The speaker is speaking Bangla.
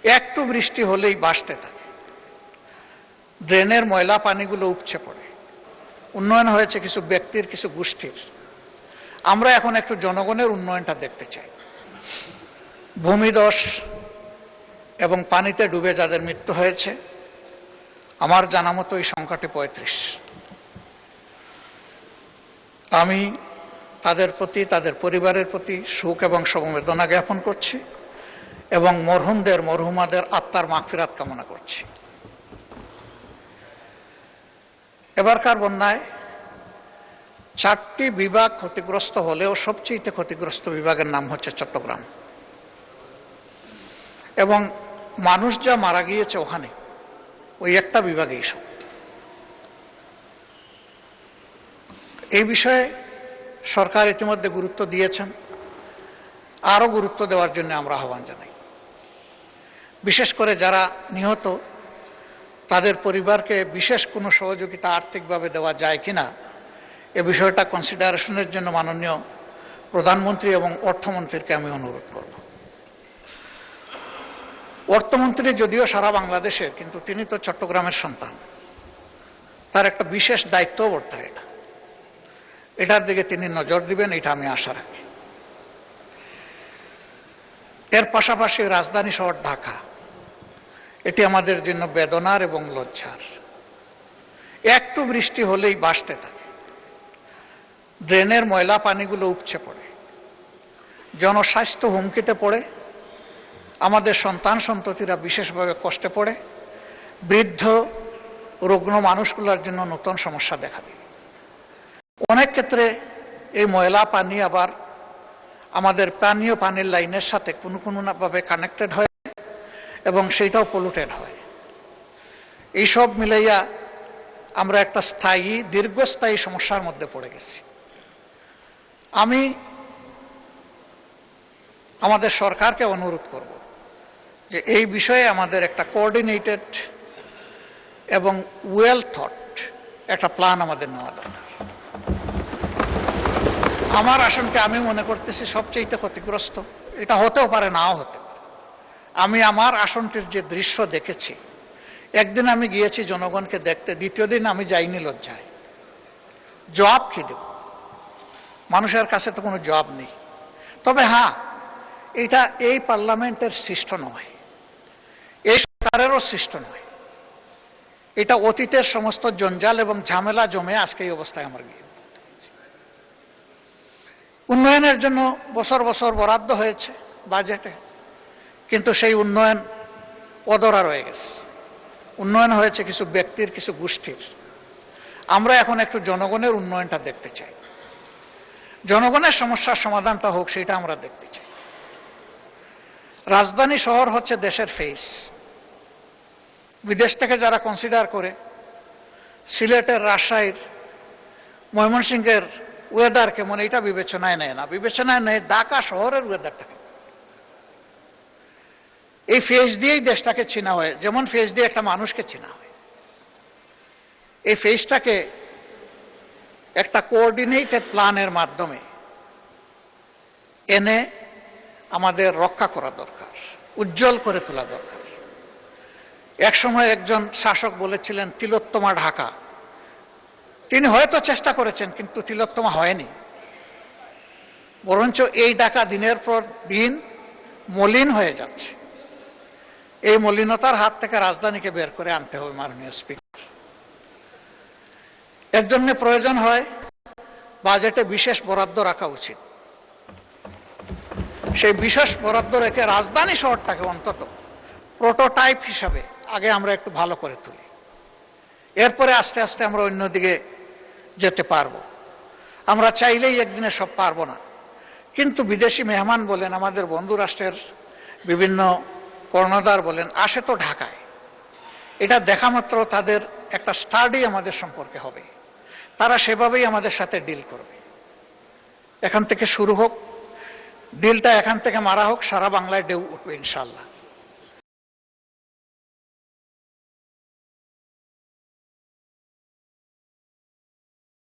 একটু বৃষ্টি হলেই ভাসতে থাকে, ড্রেনের ময়লা পানিগুলো উপচে পড়ে। উন্নয়ন হয়েছে কিছু ব্যক্তির, কিছু গোষ্ঠীর। আমরা এখন একটু জনগণের উন্নয়নটা দেখতে চাই। ভূমিধস এবং পানিতে ডুবে যাদের মৃত্যু হয়েছে, আমার জানা মতো এই সংখ্যাটি ৩৫। আমি তাদের প্রতি, তাদের পরিবারের প্রতি শোক এবং সমবেদনা জ্ঞাপন করছি এবং মরহুমদের, মরহুমাদের আত্মার মাগফিরাত কামনা করছি। এবারকার বন্যায় 4টি বিভাগ ক্ষতিগ্রস্ত হলেও সবচেয়ে ক্ষতিগ্রস্ত বিভাগের নাম হচ্ছে চট্টগ্রাম, এবং মানুষ যা মারা গিয়েছে ওখানে ওই একটা বিভাগেই সব। এই বিষয়ে সরকার ইতিমধ্যে গুরুত্ব দিয়েছেন, আরও গুরুত্ব দেওয়ার জন্য আমরা আহ্বান জানাই। বিশেষ করে যারা নিহত তাদের পরিবারকে বিশেষ কোনো সহযোগিতা আর্থিকভাবে দেওয়া যায় কিনা এ বিষয়টা কনসিডারেশনের জন্য মাননীয় প্রধানমন্ত্রী এবং অর্থমন্ত্রীকে আমি অনুরোধ করব। অর্থমন্ত্রী যদিও সারা বাংলাদেশের, কিন্তু তিনি তো চট্টগ্রামের সন্তান, তার একটা বিশেষ দায়িত্ববোধ এটা, এটার দিকে তিনি নজর দিবেন, এটা আমি আশা রাখি। এর পাশাপাশি রাজধানী শহর ঢাকা, এটি আমাদের জন্য বেদনার এবং লজ্জার। একটু বৃষ্টি হলেই ভাসতে থাকে, ড্রেনের ময়লা পানিগুলো উপচে পড়ে, জনস্বাস্থ্য হুমকিতে পড়ে, আমাদের সন্তান সন্ততিরা বিশেষভাবে কষ্টে পড়ে, বৃদ্ধ রুগ্ন মানুষগুলোর জন্য নতুন সমস্যা দেখা দেয়। অনেক ক্ষেত্রে এই ময়লা পানি আবার আমাদের পানীয় পানির লাইনের সাথে কোনোভাবে কানেক্টেড হয় এবং সেইটাও পলুটেড হয়। এইসব মিলাইয়া আমরা একটা স্থায়ী, দীর্ঘস্থায়ী সমস্যার মধ্যে পড়ে গেছি। আমি আমাদের সরকারকে অনুরোধ করব যে এই বিষয়ে আমাদের একটা কোঅর্ডিনেটেড এবং ওয়েল থট একটা প্ল্যান আমাদের নেওয়া দরকার। আমার আসনকে আমি মনে করতেছি সবচেয়ে ক্ষতিগ্রস্ত, এটা হতেও পারে, নাও হতে পারে। আমি আমার আসনটির যে দৃশ্য দেখেছি, একদিন আমি গিয়েছি জনগণকে দেখতে, দ্বিতীয় দিন আমি যাইনি লজ্জায়। জবাব কি দেব? মানুষের কাছে তো কোনো জবাব নেই। তবে হ্যাঁ, এটা এই পার্লামেন্টের সৃষ্ট নয়, এই সরকারেরও সৃষ্ট নয়, এটা অতীতের সমস্ত জঞ্জাল এবং ঝামেলা জমে আজকে এই অবস্থায় আমার গিয়ে। উন্নয়নের জন্য বছর বছর বরাদ্দ হয়েছে বাজেটে, কিন্তু সেই উন্নয়ন অধরা রয়ে গেছে। উন্নয়ন হয়েছে কিছু ব্যক্তির, কিছু গোষ্ঠীর। আমরা এখন একটু জনগণের উন্নয়নটা দেখতে চাই, জনগণের সমস্যার সমাধানটা হোক, সেটা আমরা দেখতে চাই। রাজধানী শহর হচ্ছে দেশের ফেস। বিদেশ থেকে যারা কনসিডার করে সিলেটের, রাজশাহীর, ময়মনসিংহের ওয়েদার কেমন, এটা বিবেচনায় নেয় না। বিবেচনায় নেয় ঢাকা শহরের ওয়েদারটাকে। এই ফেস দিয়েই দেশটাকে চেনা হয়, যেমন ফেস দিয়ে একটা মানুষকে চেনা হয়। এই ফেসটাকে একটা কোঅর্ডিনেটেড প্ল্যানের মাধ্যমে এনে আমাদের রক্ষা করা দরকার, উজ্জ্বল করে তোলা দরকার। একসময় একজন শাসক বলেছিলেন তিলোত্তমা ঢাকা। তিনি হয়তো চেষ্টা করেছেন, কিন্তু তিলোত্তমা হয়নি। বরঞ্চ এই ঢাকা দিনের পর দিন মলিন হয়ে যাচ্ছে। এই মলিনতার হাত থেকে রাজধানীকে বের করে আনতে হবে মাননীয় স্পিকার। এর জন্য প্রয়োজন হয় বাজেটে বিশেষ বরাদ্দ রাখা উচিত। সেই বিশেষ বরাদ্দ রেখে রাজধানী শহরটাকে অন্তত প্রোটোটাইপ হিসাবে আগে আমরা একটু ভালো করে তুলি, এরপরে আস্তে আস্তে আমরা অন্যদিকে যেতে পারবো। আমরা চাইলেই একদিনে সব পারবো না, কিন্তু বিদেশি মেহমান বলেন, আমাদের বন্ধু রাষ্ট্রের বিভিন্ন কর্ণধার বলেন, আসে তো ঢাকায়। এটা দেখা মাত্র তাদের একটা স্টাডি আমাদের সম্পর্কে হবে, তারা সেভাবেই আমাদের সাথে ডিল করবে। এখান থেকে শুরু হোক, ডিলটা এখান থেকে মারা হোক, সারা বাংলায় ঢেউ উঠবে ইনশাল্লাহ।